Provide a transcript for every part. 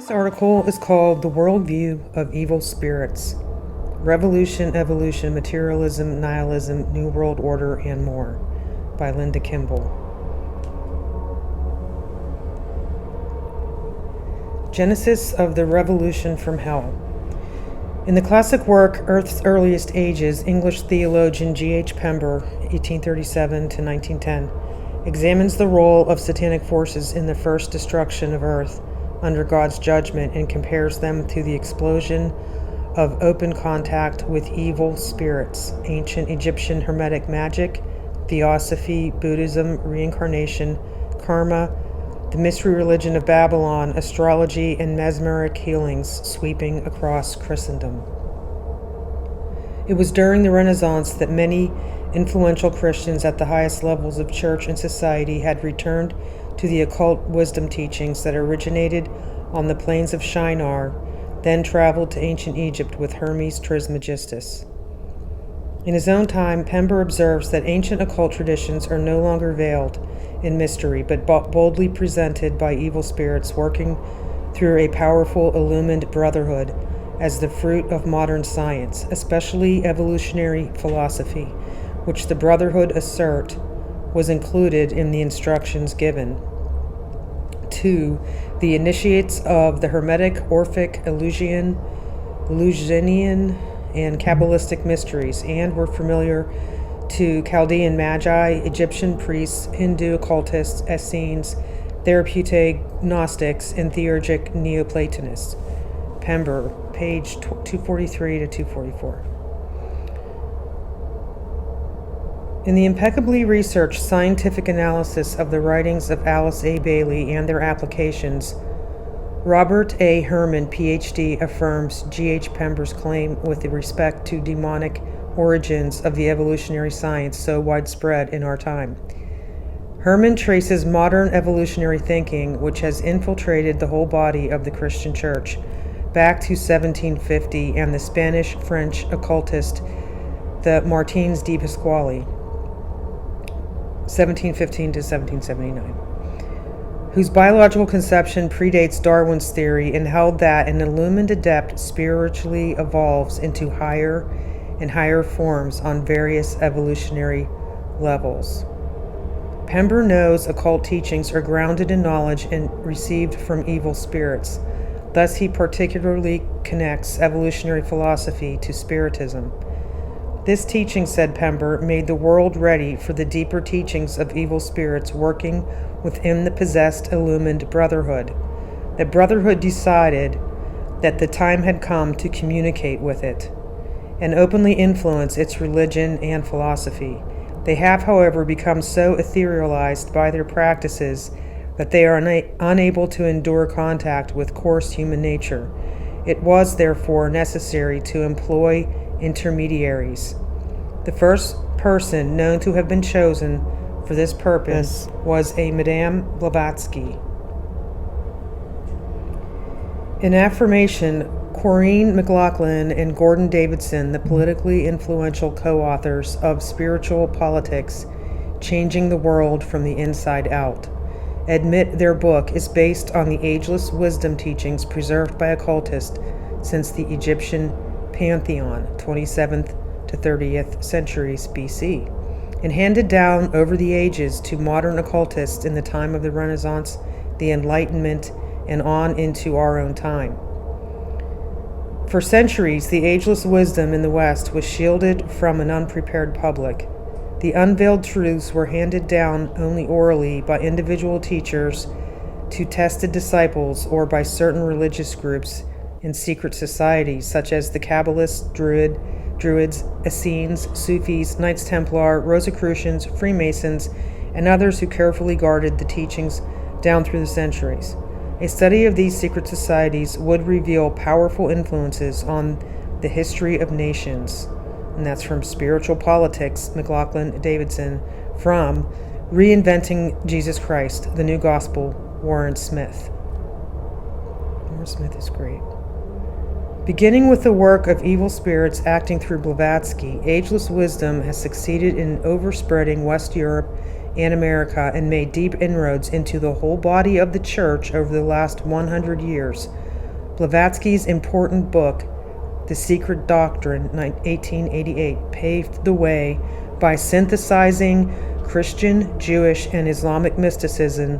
This article is called The Worldview of Evil Spirits: Revolution, Evolution, Materialism, Nihilism, New World Order, and More by Linda Kimball. Genesis of the Revolution from Hell. In the classic work Earth's Earliest Ages, English theologian G.H. Pember, 1837 to 1910, examines the role of satanic forces in the first destruction of Earth under God's judgment and compares them to the explosion of open contact with evil spirits, ancient Egyptian Hermetic magic, theosophy, Buddhism, reincarnation, karma, the mystery religion of Babylon, astrology, and mesmeric healings sweeping across Christendom. It was during the Renaissance that many influential Christians at the highest levels of church and society had returned to the occult wisdom teachings that originated on the plains of Shinar, then traveled to ancient Egypt with Hermes Trismegistus. In his own time, Pember observes that ancient occult traditions are no longer veiled in mystery, but boldly presented by evil spirits working through a powerful illumined brotherhood as the fruit of modern science, especially evolutionary philosophy, which the brotherhood assert was included in the instructions given to the initiates of the Hermetic, Orphic, Eleusinian, and Kabbalistic mysteries, and were familiar to Chaldean magi, Egyptian priests, Hindu occultists, Essenes, therapeutic Gnostics, and theurgic Neoplatonists. Pember, page 243 to 244. In the impeccably researched scientific analysis of the writings of Alice A. Bailey and their applications, Robert A. Herman, Ph.D., affirms G.H. Pember's claim with respect to demonic origins of the evolutionary science so widespread in our time. Herman traces modern evolutionary thinking, which has infiltrated the whole body of the Christian Church, back to 1750 and the Spanish-French occultist, the Martins de Pasquale, 1715 to 1779, whose biological conception predates Darwin's theory and held that an illumined adept spiritually evolves into higher and higher forms on various evolutionary levels. Pember knows occult teachings are grounded in knowledge and received from evil spirits. Thus, he particularly connects evolutionary philosophy to spiritism. This teaching, said Pember, made the world ready for the deeper teachings of evil spirits working within the possessed illumined brotherhood. The brotherhood decided that the time had come to communicate with it and openly influence its religion and philosophy. They have, however, become so etherealized by their practices that they are unable to endure contact with coarse human nature. It was, therefore, necessary to employ intermediaries. The first person known to have been chosen for this purpose was a Madame Blavatsky. In affirmation, Corrine McLaughlin and Gordon Davidson, the politically influential co-authors of Spiritual Politics, Changing the World from the Inside Out, admit their book is based on the ageless wisdom teachings preserved by occultists since the Egyptian pantheon, 27th to 30th centuries BC, and handed down over the ages to modern occultists in the time of the Renaissance, the Enlightenment, and on into our own time. For centuries, the ageless wisdom in the West was shielded from an unprepared public. The unveiled truths were handed down only orally by individual teachers to tested disciples or by certain religious groups in secret societies such as the Kabbalists, Druids, Essenes, Sufis, Knights Templar, Rosicrucians, Freemasons, and others who carefully guarded the teachings down through the centuries. A study of these secret societies would reveal powerful influences on the history of nations. And that's from Spiritual Politics, McLaughlin Davidson, from Reinventing Jesus Christ, the New Gospel, Warren Smith. Warren Smith is great. Beginning with the work of evil spirits acting through Blavatsky, ageless wisdom has succeeded in overspreading West Europe and America and made deep inroads into the whole body of the church over the last 100 years. Blavatsky's important book, The Secret Doctrine, 1888, paved the way by synthesizing Christian, Jewish, and Islamic mysticism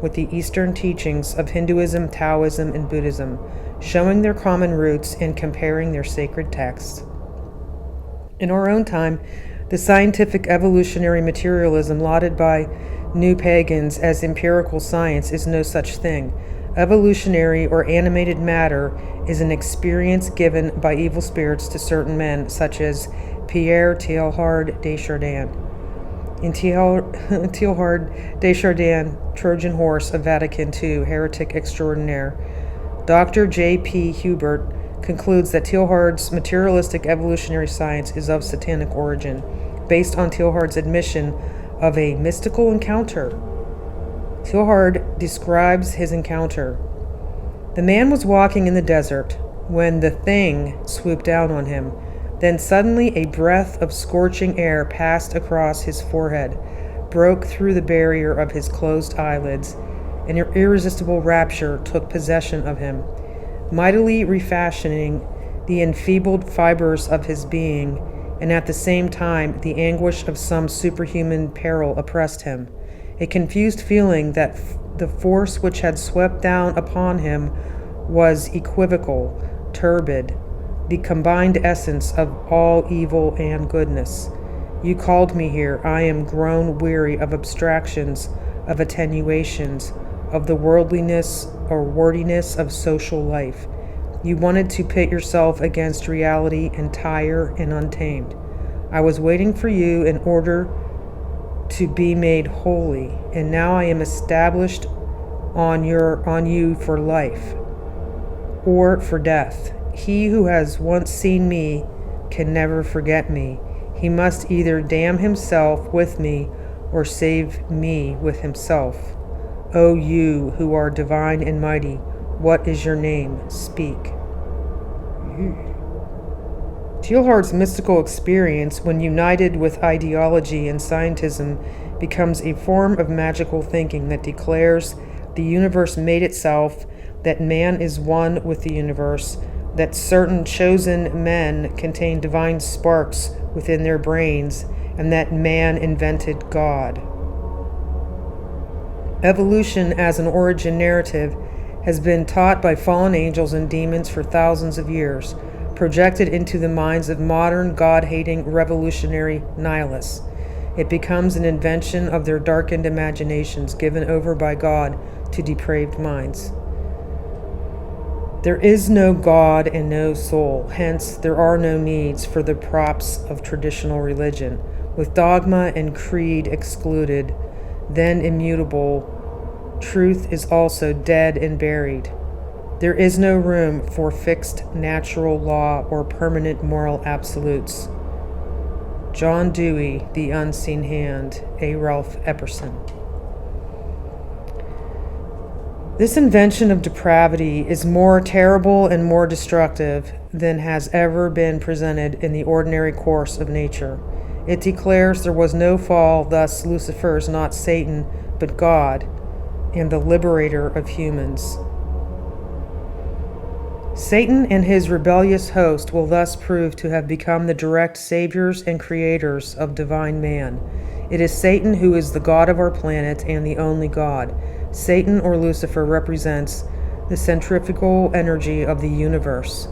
with the Eastern teachings of Hinduism, Taoism, and Buddhism, showing their common roots and comparing their sacred texts. In our own time, the scientific evolutionary materialism lauded by new pagans as empirical science is no such thing. Evolutionary or animated matter is an experience given by evil spirits to certain men, such as Pierre Teilhard de Chardin. In Teilhard de Chardin, Trojan horse of Vatican II, heretic extraordinaire, Dr. J.P. Hubert concludes that Teilhard's materialistic evolutionary science is of satanic origin, based on Teilhard's admission of a mystical encounter. Teilhard describes his encounter. The man was walking in the desert when the thing swooped down on him. Then suddenly a breath of scorching air passed across his forehead, broke through the barrier of his closed eyelids, and an irresistible rapture took possession of him, mightily refashioning the enfeebled fibers of his being, and at the same time the anguish of some superhuman peril oppressed him. A confused feeling that the force which had swept down upon him was equivocal, turbid, the combined essence of all evil and goodness. You called me here. I am grown weary of abstractions, of attenuations, of the worldliness or wordiness of social life. You wanted to pit yourself against reality entire and untamed. I was waiting for you in order to be made holy, and now I am established on you for life or for death. He who has once seen me can never forget me. He must either damn himself with me or save me with himself. O you who are divine and mighty, what is your name? Speak. Teilhard's mystical experience, when united with ideology and scientism, becomes a form of magical thinking that declares the universe made itself, that man is one with the universe, that certain chosen men contain divine sparks within their brains, and that man invented God. Evolution as an origin narrative has been taught by fallen angels and demons for thousands of years, projected into the minds of modern God-hating revolutionary nihilists. It becomes an invention of their darkened imaginations given over by God to depraved minds. There is no God and no soul, hence there are no needs for the props of traditional religion. With dogma and creed excluded, then immutable, truth is also dead and buried. There is no room for fixed natural law or permanent moral absolutes. John Dewey, The Unseen Hand, A. Ralph Epperson. This invention of depravity is more terrible and more destructive than has ever been presented in the ordinary course of nature. It declares there was no fall, thus Lucifer is not Satan, but God, and the liberator of humans. Satan and his rebellious host will thus prove to have become the direct saviors and creators of divine man. It is Satan who is the God of our planet and the only God. Satan, or Lucifer, represents the centrifugal energy of the universe,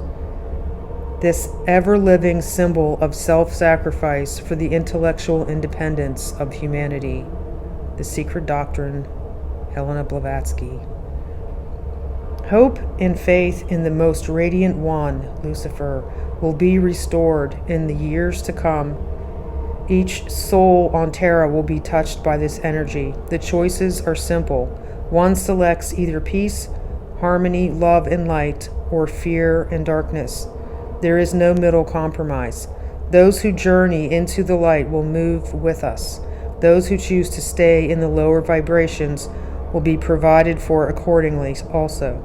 this ever-living symbol of self-sacrifice for the intellectual independence of humanity. The Secret Doctrine, Helena Blavatsky. Hope and faith in the most radiant one, Lucifer, will be restored in the years to come. Each soul on Terra will be touched by this energy. The choices are simple. One selects either peace, harmony, love, and light, or fear and darkness. There is no middle compromise. Those who journey into the light will move with us. Those who choose to stay in the lower vibrations will be provided for accordingly also.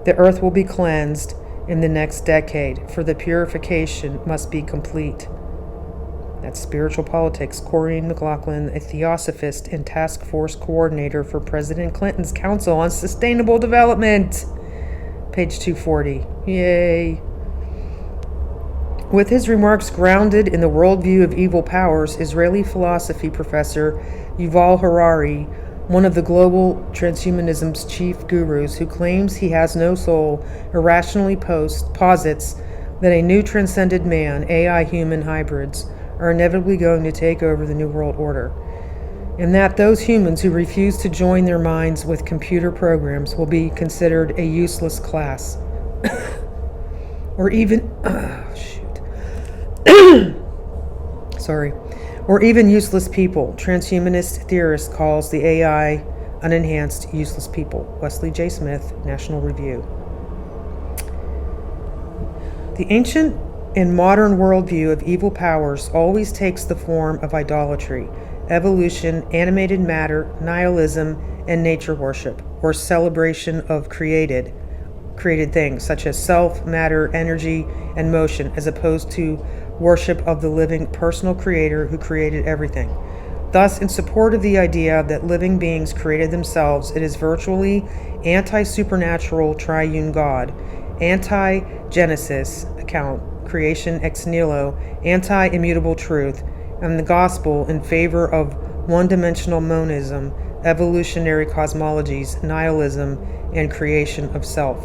The earth will be cleansed in the next decade, for the purification must be complete. That's Spiritual Politics. Corinne McLaughlin, a theosophist and task force coordinator for President Clinton's Council on Sustainable Development. page 240. Yay. With his remarks grounded in the worldview of evil powers, Israeli philosophy professor Yuval Harari, one of the global transhumanism's chief gurus who claims he has no soul, irrationally posits that a new transcended man, AI-human hybrids, are inevitably going to take over the New World Order, and that those humans who refuse to join their minds with computer programs will be considered a useless class. Or even... or even useless people. Transhumanist theorist calls the AI unenhanced useless people. Wesley J. Smith, National Review. The ancient and modern worldview of evil powers always takes the form of idolatry, evolution, animated matter, nihilism, and nature worship, or celebration of created things such as self, matter, energy, and motion, as opposed to worship of the living personal creator who created everything. Thus, in support of the idea that living beings created themselves, it is virtually anti-supernatural triune God, anti-Genesis account, creation ex nihilo, anti-immutable truth, and the gospel in favor of one-dimensional monism, evolutionary cosmologies, nihilism, and creation of self.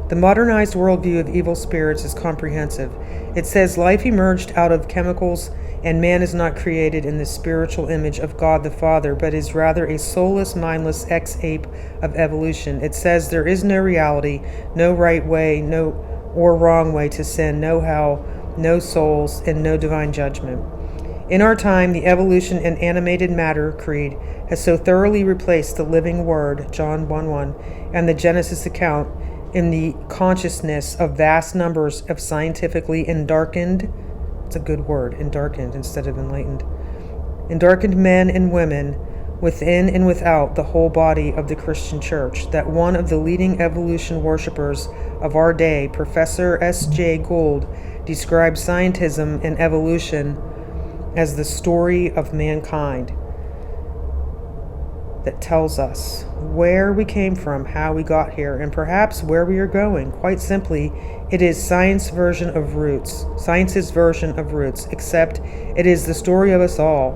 The modernized worldview of evil spirits is comprehensive. It says life emerged out of chemicals and man is not created in the spiritual image of God the Father, but is rather a soulless, mindless ex-ape of evolution. It says there is no reality, no right way, or wrong way to sin, no hell, no souls, and no divine judgment. In our time, the evolution and animated matter creed has so thoroughly replaced the living word, John 1:1, and the Genesis account in the consciousness of vast numbers of scientifically endarkened, it's a good word, endarkened instead of enlightened, endarkened men and women within and without the whole body of the Christian Church, that one of the leading evolution worshippers of our day, Professor S.J. Gould, describes scientism and evolution as the story of mankind that tells us where we came from, how we got here, and perhaps where we are going. Quite simply, it is science's version of Roots, except it is the story of us all.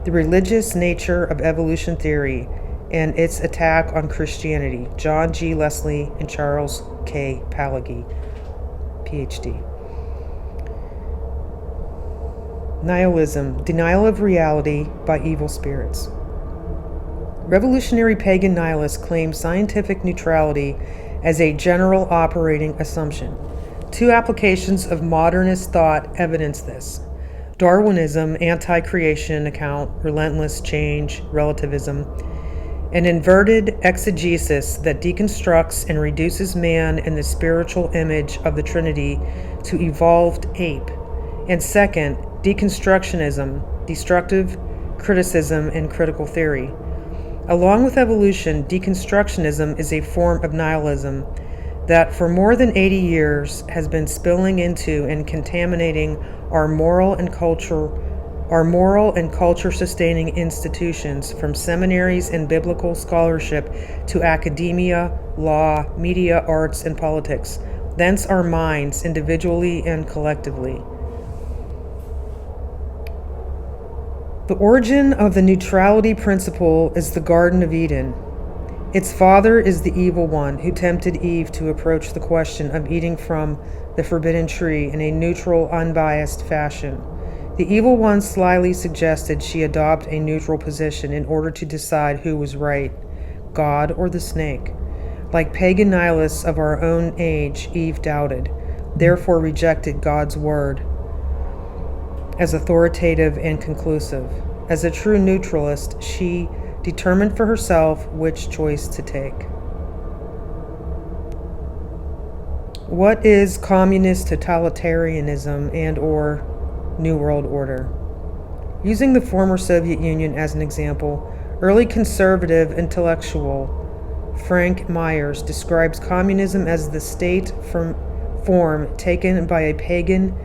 The religious nature of evolution theory and its attack on Christianity. John G. Leslie and Charles K. Palagi, Ph.D. Nihilism, denial of reality by evil spirits. Revolutionary pagan nihilists claim scientific neutrality as a general operating assumption. Two applications of modernist thought evidence this. Darwinism, anti-creation account, relentless change, relativism, an inverted exegesis that deconstructs and reduces man in the spiritual image of the Trinity to evolved ape. And second, deconstructionism, destructive criticism and critical theory. Along with evolution, deconstructionism is a form of nihilism that for more than 80 years has been spilling into and contaminating our moral and culture sustaining institutions, from seminaries and biblical scholarship to academia, law, media, arts, and politics, thence our minds individually and collectively. The origin of the neutrality principle is the Garden of Eden. Its father is the evil one who tempted Eve to approach the question of eating from the forbidden tree in a neutral, unbiased fashion. The evil one slyly suggested she adopt a neutral position in order to decide who was right, God or the snake. Like pagan nihilists of our own age, Eve doubted, therefore rejected God's word as authoritative and conclusive. As a true neutralist, she determined for herself which choice to take. What is communist totalitarianism and/or New World Order? Using the former Soviet Union as an example, early conservative intellectual Frank Myers describes communism as the state form taken by a pagan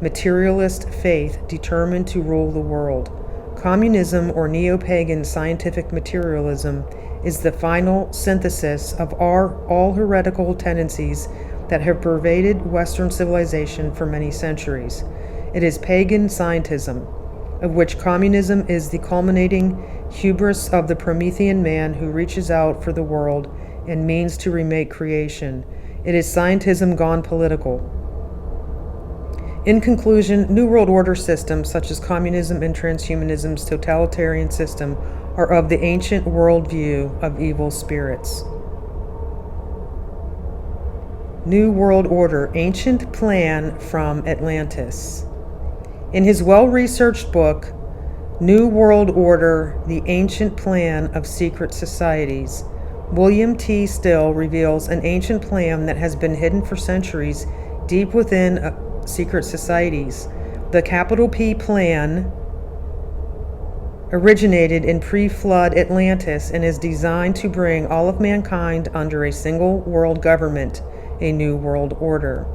materialist faith determined to rule the world. Communism, or neo-pagan scientific materialism, is the final synthesis of all heretical tendencies that have pervaded Western civilization for many centuries. It is pagan scientism, of which communism is the culminating hubris of the Promethean man who reaches out for the world and means to remake creation. It is scientism gone political. In conclusion, New World Order systems such as communism and transhumanism's totalitarian system are of the ancient worldview of evil spirits. New World Order, ancient plan from Atlantis. In his well-researched book, New World Order, the Ancient Plan of Secret Societies, William T. Still reveals an ancient plan that has been hidden for centuries deep within secret societies. The capital P plan originated in pre-flood Atlantis and is designed to bring all of mankind under a single world government, a new world order.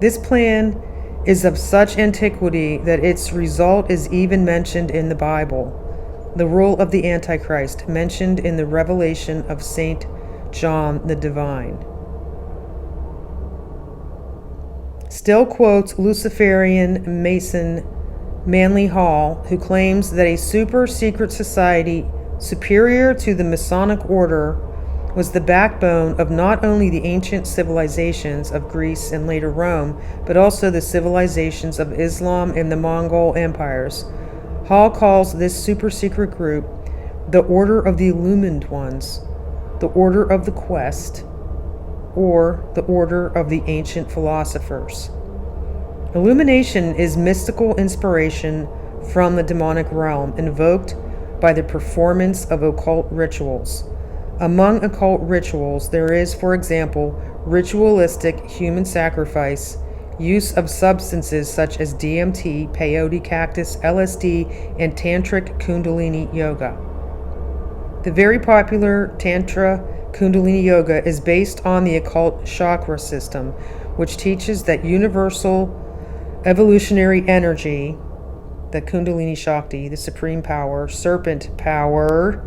This plan is of such antiquity that its result is even mentioned in the Bible. The rule of the Antichrist, mentioned in the Revelation of Saint John the Divine. Still quotes Luciferian Mason Manly Hall, who claims that a super secret society superior to the Masonic order was the backbone of not only the ancient civilizations of Greece and later Rome, but also the civilizations of Islam and the Mongol empires. Hall calls this super secret group the Order of the Illumined Ones, the Order of the Quest, or the Order of the Ancient Philosophers. Illumination is mystical inspiration from the demonic realm, invoked by the performance of occult rituals. Among occult rituals, there is, for example, ritualistic human sacrifice, use of substances such as DMT, peyote cactus, LSD, and tantric Kundalini yoga. The very popular Tantra Kundalini yoga is based on the occult chakra system, which teaches that universal evolutionary energy, the Kundalini Shakti, the supreme power, serpent power,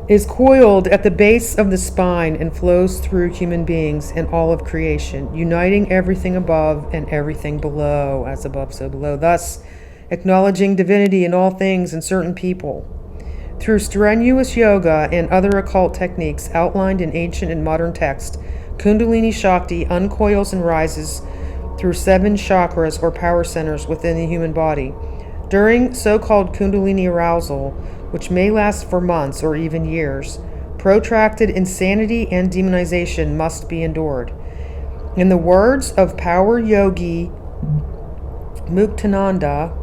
is coiled at the base of the spine and flows through human beings and all of creation, uniting everything above and everything below, as above so below, thus acknowledging divinity in all things and certain people. Through strenuous yoga and other occult techniques outlined in ancient and modern texts, Kundalini Shakti uncoils and rises through 7 chakras or power centers within the human body. During so-called Kundalini arousal, which may last for months or even years, protracted insanity and demonization must be endured. In the words of power yogi Muktananda,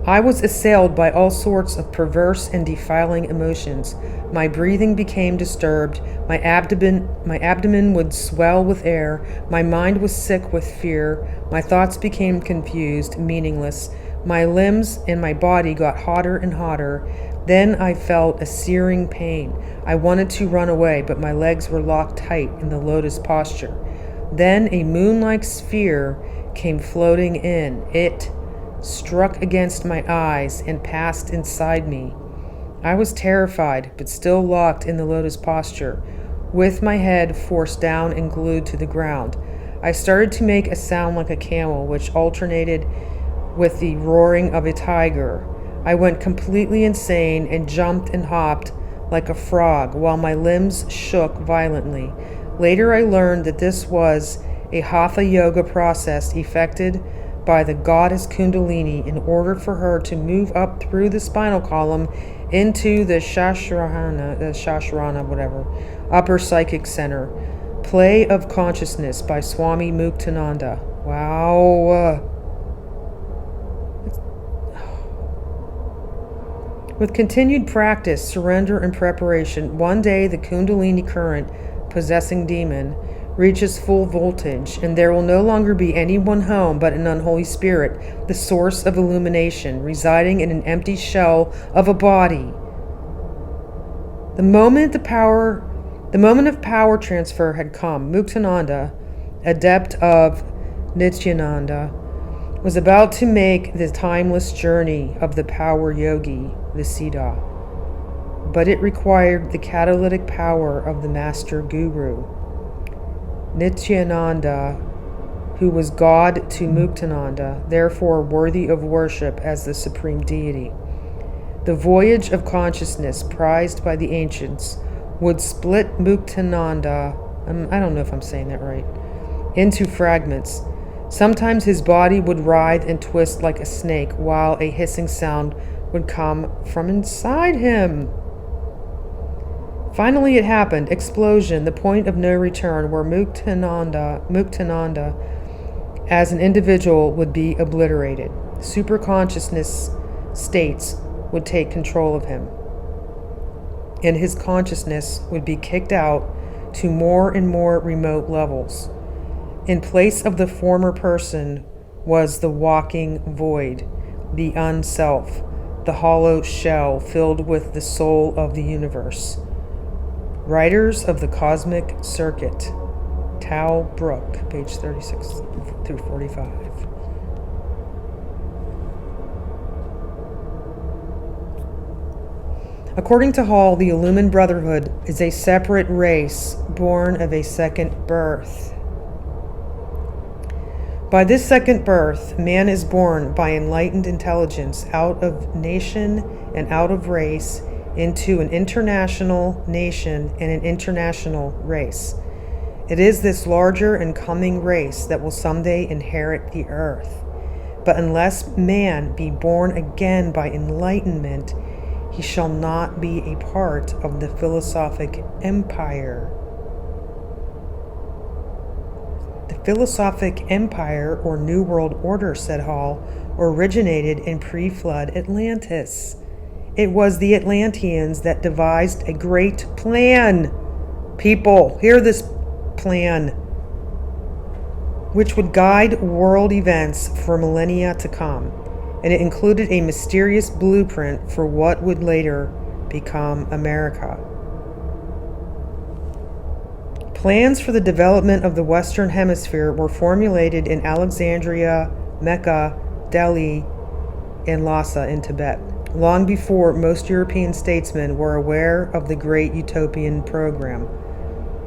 I was assailed by all sorts of perverse and defiling emotions. My breathing became disturbed. My abdomen would swell with air. My mind was sick with fear. My thoughts became confused, meaningless. My limbs and my body got hotter and hotter. Then I felt a searing pain. I wanted to run away, but my legs were locked tight in the lotus posture. Then a moon-like sphere came floating in. It struck against my eyes and passed inside me. I was terrified, but still locked in the lotus posture, with my head forced down and glued to the ground. I started to make a sound like a camel, which alternated with the roaring of a tiger. I went completely insane and jumped and hopped like a frog, while my limbs shook violently. Later I learned that this was a hatha yoga process effected by the goddess Kundalini in order for her to move up through the spinal column into the Shashrana, upper psychic center. Play of Consciousness by Swami Muktananda. Wow. With continued practice, surrender, and preparation, one day the Kundalini current possessing demon reaches full voltage, and there will no longer be any one home but an unholy spirit, the source of illumination, residing in an empty shell of a body. The moment of power transfer had come. Muktananda, adept of Nityananda, was about to make the timeless journey of the power yogi. the Siddha. But it required the catalytic power of the Master Guru, Nityananda, who was God to Muktananda, therefore worthy of worship as the supreme deity. The voyage of consciousness prized by the ancients would split Muktananda, I don't know if I'm saying that right, into fragments. Sometimes his body would writhe and twist like a snake, while a hissing sound would come from inside him. Finally it happened, explosion, the point of no return, where Muktananda as an individual would be obliterated. Superconsciousness states would take control of him, and his consciousness would be kicked out to more and more remote levels. In place of the former person was the walking void, the unself, the hollow shell filled with the soul of the universe. Writers of the Cosmic Circuit, Tao Brook, page 36 through 45. According to Hall, the Illumined Brotherhood is a separate race born of a second birth. By this second birth, man is born by enlightened intelligence out of nation and out of race into an international nation and an international race. It is this larger and coming race that will someday inherit the earth. But unless man be born again by enlightenment, he shall not be a part of the philosophic empire. The philosophic empire, or New World Order, said Hall, originated in pre-flood Atlantis. It was the Atlanteans that devised a great plan. People, hear this plan, which would guide world events for millennia to come. And it included a mysterious blueprint for what would later become America. Plans for the development of the Western Hemisphere were formulated in Alexandria, Mecca, Delhi, and Lhasa in Tibet, long before most European statesmen were aware of the Great Utopian Program.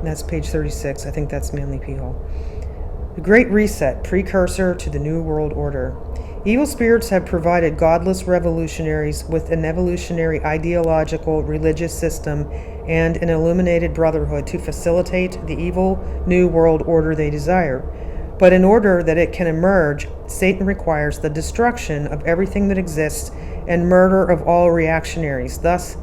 That's page 36. I think that's Manly P. Hall. The Great Reset, precursor to the New World Order. Evil spirits have provided godless revolutionaries with an evolutionary ideological religious system and an illuminated brotherhood to facilitate the evil New World Order they desire. But in order that it can emerge, Satan requires the destruction of everything that exists and murder of all reactionaries. Thus,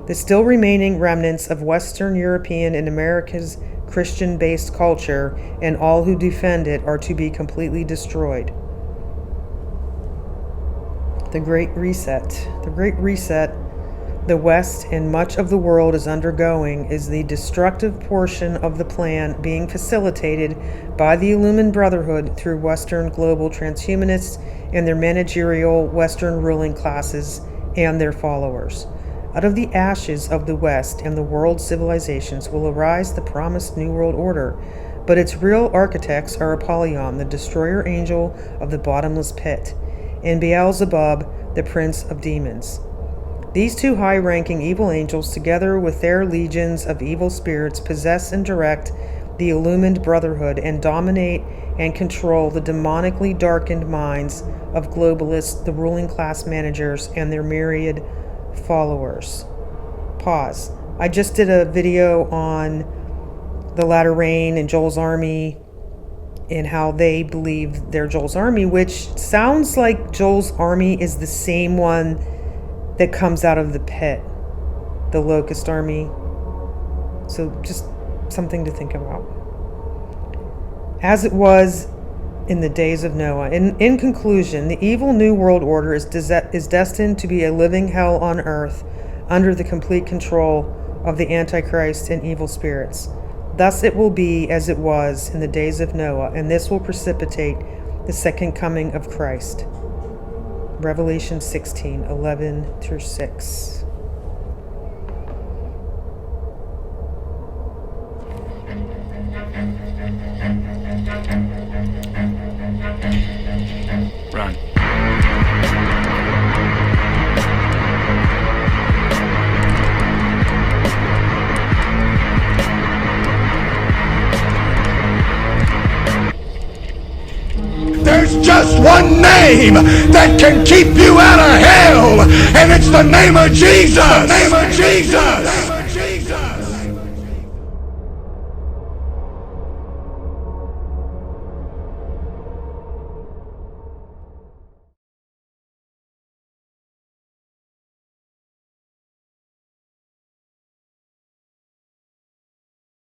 the still remaining remnants of Western European and America's Christian-based culture and all who defend it are to be completely destroyed. The Great Reset. The Great Reset the West and much of the world is undergoing is the destructive portion of the plan being facilitated by the Illumined Brotherhood through Western global transhumanists and their managerial Western ruling classes and their followers. Out of the ashes of the West and the world civilizations will arise the promised New World Order, but its real architects are Apollyon, the destroyer angel of the bottomless pit, and Beelzebub, the prince of demons. These two high-ranking evil angels, together with their legions of evil spirits, possess and direct the Illumined Brotherhood and dominate and control the demonically darkened minds of globalists, the ruling class managers, and their myriad followers. Pause. I just did a video on the Latter Rain and Joel's Army and how they believe they're Joel's Army, which sounds like Joel's Army is the same one that comes out of the pit, the Locust Army. So just something to think about. As it was in the days of Noah. In conclusion, the evil New World Order is destined to be a living hell on earth under the complete control of the Antichrist and evil spirits. Thus it will be as it was in the days of Noah, and this will precipitate the second coming of Christ. Revelation 16:11-6. Run. just one name that can keep you out of hell, and it's the name of Jesus. The name of Jesus.